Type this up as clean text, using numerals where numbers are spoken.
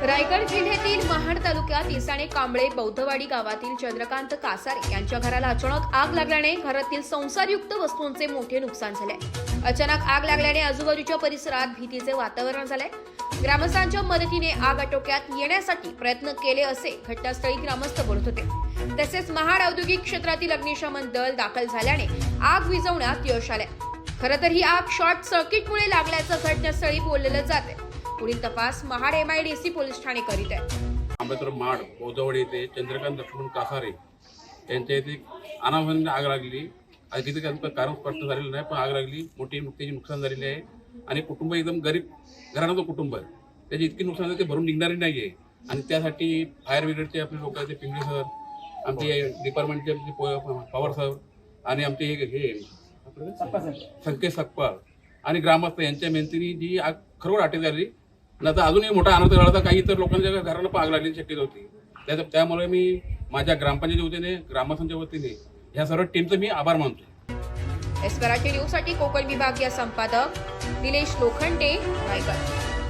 रायगड जिल्ह्यातील महाड तालुक्यात इसाणे कांबळे बौद्धवाडी गावातील चंद्रकांत कासारे यांच्या घराला अचानक आग लागल्याने घरातील संसारयुक्त वस्तूंचे मोठे नुकसान झाले। अचानक आग लागल्याने आजूबाजूच्या परिसरात भीतीचे वातावरण झाले। ग्रामस्थांच्या मदतीने आग आटोक्यात येण्यासाठी प्रयत्न केले असे घटनास्थळी ग्रामस्थ बोलत होते। तसेच महाड औद्योगिक क्षेत्रातील अग्निशमन दल दाखल झाल्याने आग विझवण्यात यश आले। खरं तर ही आग शॉर्ट सर्किटमुळे लागल्याचं घटनास्थळी बोललेलं जाते। पुढील तपास महाड MIDC पोलीस ठाणे करीत आहे। आंबेडकर महाड बौद्धवाडी येथे चंद्रकांत लक्ष्मण कासारे यांच्या येथे अनावधानाने आग लागली। आगीचं कारण स्पष्ट झालेलं नाही, पण आग लागली, मोठी त्याची नुकसान झालेली आहे आणि कुटुंब एकदम गरीब घराण्याचं कुटुंब आहे, त्याची इतकी नुकसान झालं ते भरून निघणारी नाही आहे। आणि त्यासाठी फायर ब्रिगेडचे आपले लोक आहेत, पिंगळे सर, आमचे डिपार्टमेंटचे पवार सर आणि आमचे हे संकेत सकपाळ आणि ग्रामस्थ यांच्या मेहनतीने जी आग खरोखर आटोक्यात आली। नाही तर अजूनही मोठा अनर्थ झाला तर काही इतर लोकांच्या घरांना पण आग लागण्याची शक्यता होती। त्यामुळे मी माझ्या ग्रामपंचायतीच्या वतीने ग्रामस्थांच्या वतीने ह्या सर्व टीमचे मी आभार मानतो। एस मराठी न्यूजसाठी कोकण विभागीय संपादक निलेश लोखंडे, रायगड।